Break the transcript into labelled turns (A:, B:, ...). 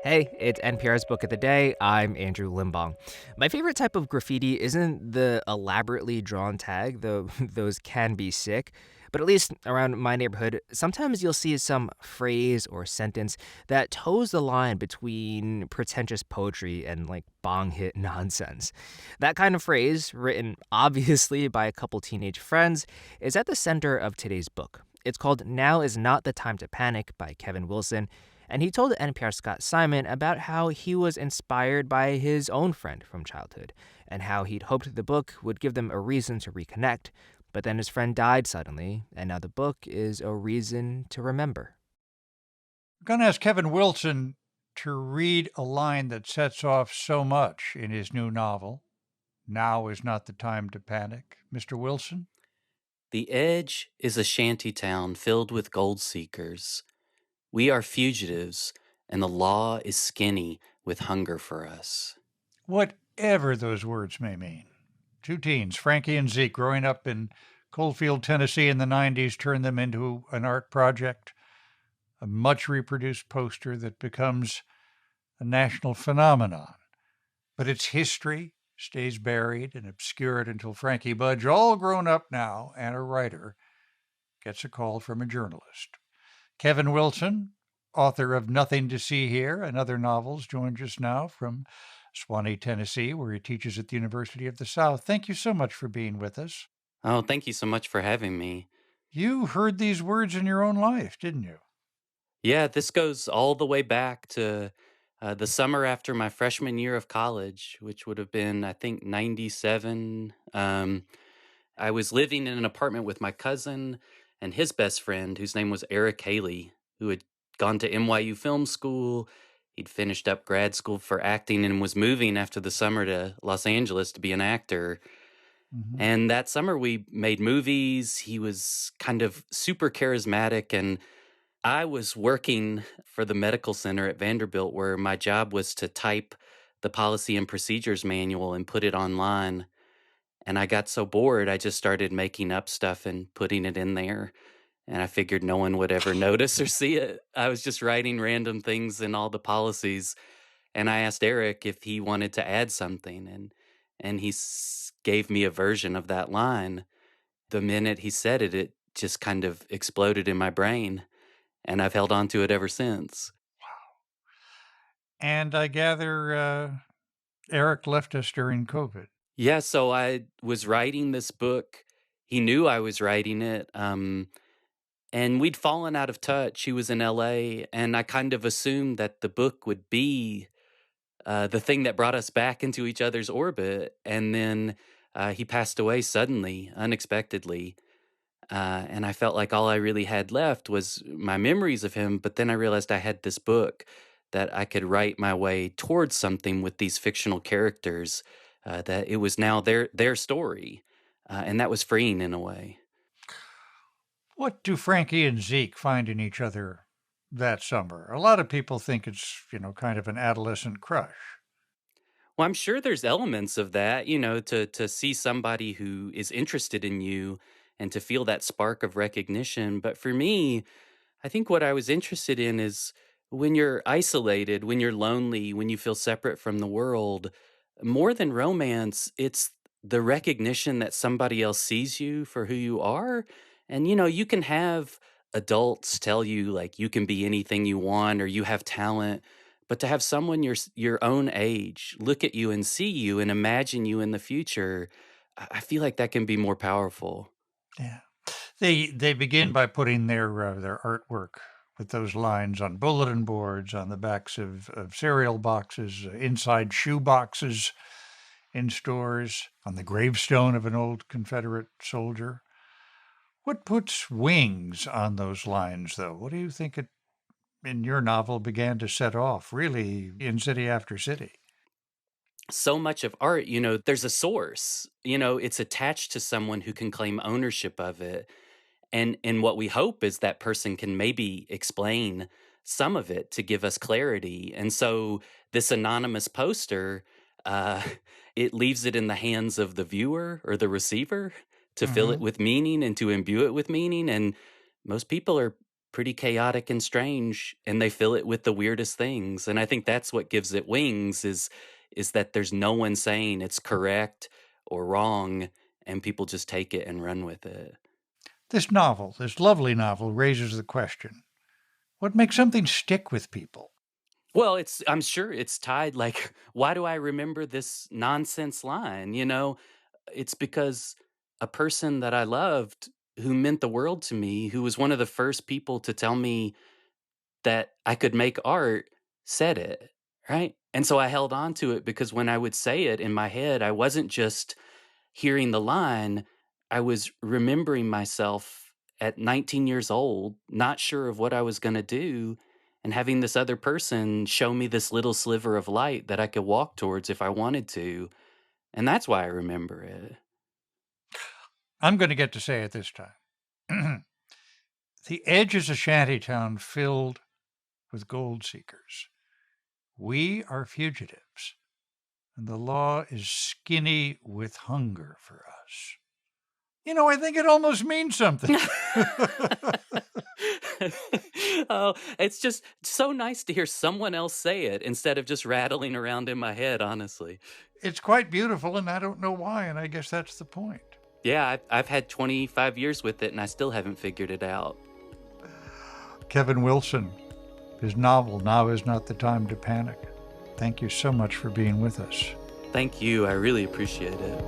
A: Hey, it's NPR's Book of the Day. I'm Andrew Limbong. My favorite type of graffiti isn't the elaborately drawn tag, though those can be sick. But at least around my neighborhood, sometimes you'll see some phrase or sentence that toes the line between pretentious poetry and like bong hit nonsense. That kind of phrase, written obviously by a couple teenage friends, is at the center of today's book. It's called Now Is Not the Time to Panic by Kevin Wilson, and he told NPR Scott Simon about how he was inspired by his own friend from childhood and how he'd hoped the book would give them a reason to reconnect. But then his friend died suddenly, and now the book is a reason to remember.
B: I'm going to ask Kevin Wilson to read a line that sets off so much in his new novel. Now is not the time to panic. Mr. Wilson?
C: The Edge is a shanty town filled with gold seekers. We are fugitives, and the law is skinny with hunger for us.
B: Whatever those words may mean. Two teens, Frankie and Zeke, growing up in Coalfield, Tennessee in the 90s, turned them into an art project, a much reproduced poster that becomes a national phenomenon. But its history stays buried and obscured until Frankie Budge, all grown up now and a writer, gets a call from a journalist. Kevin Wilson, author of Nothing to See Here and other novels, joins us now from Swanee, Tennessee, where he teaches at the University of the South. Thank you so much for being with us.
C: Oh, thank you so much for having me.
B: You heard these words in your own life, didn't you?
C: Yeah, this goes all the way back to the summer after my freshman year of college, which would have been, I think, 97. I was living in an apartment with my cousin and his best friend, whose name was Eric Haley, who had gone to NYU Film School. He'd finished up grad school for acting and was moving after the summer to Los Angeles to be an actor.
B: Mm-hmm.
C: And that summer we made movies. He was kind of super charismatic, and I was working for the medical center at Vanderbilt, where my job was to type the policy and procedures manual and put it online. And I got so bored, I just started making up stuff and putting it in there. And I figured no one would ever notice or see it. I was just writing random things in all the policies. And I asked Eric if he wanted to add something. And gave me a version of that line. The minute he said it, it just kind of exploded in my brain. And I've held on to it ever since.
B: And I gather Eric left us during COVID.
C: Yeah, so I was writing this book. He knew I was writing it. And we'd fallen out of touch. He was in LA, and I kind of assumed that the book would be the thing that brought us back into each other's orbit. And then he passed away suddenly, unexpectedly. And I felt like all I really had left was my memories of him. But then I realized I had this book that I could write my way towards something with these fictional characters, that it was now their story. And that was freeing in a way.
B: What do Frankie and Zeke find in each other that summer? A lot of people think it's, kind of an adolescent crush.
C: Well, I'm sure there's elements of that, to see somebody who is interested in you and to feel that spark of recognition. But for me, I think what I was interested in is when you're isolated, when you're lonely, when you feel separate from the world, more than romance, it's the recognition that somebody else sees you for who you are. And, you can have adults tell you like you can be anything you want or you have talent, but to have someone your own age look at you and see you and imagine you in the future, I feel like that can be more powerful.
B: Yeah. They begin by putting their artwork with those lines on bulletin boards, on the backs of cereal boxes, inside shoe boxes in stores, on the gravestone of an old Confederate soldier. What puts wings on those lines, though? What do you think it in your novel began to set off, really, in city after city?
C: So much of art, there's a source, it's attached to someone who can claim ownership of it. And what we hope is that person can maybe explain some of it to give us clarity. And so this anonymous poster, uh, it leaves it in the hands of the viewer or the receiver to fill it
B: Hmm.
C: with meaning and to imbue it with meaning. And most people are pretty chaotic and strange, and they fill it with the weirdest things. And I think that's what gives it wings is that there's no one saying it's correct or wrong, and people just take it and run with it.
B: This novel, this lovely novel, raises the question, what makes something stick with people?
C: Well, I'm sure it's tied, like, why do I remember this nonsense line? It's because a person that I loved, who meant the world to me, who was one of the first people to tell me that I could make art, said it, right? And so I held on to it, because when I would say it in my head, I wasn't just hearing the line, I was remembering myself at 19 years old, not sure of what I was going to do, and having this other person show me this little sliver of light that I could walk towards if I wanted to. And that's why I remember it.
B: I'm going to get to say it this time. The Edge is a shanty town filled with gold seekers. We are fugitives, and the law is skinny with hunger for us. I think it almost means something.
C: Oh, it's just so nice to hear someone else say it instead of just rattling around in my head, honestly.
B: It's quite beautiful, and I don't know why, and I guess that's the point.
C: Yeah, I've had 25 years with it, and I still haven't figured it out.
B: Kevin Wilson, his novel, Now Is Not the Time to Panic. Thank you so much for being with us.
C: Thank you. I really appreciate it.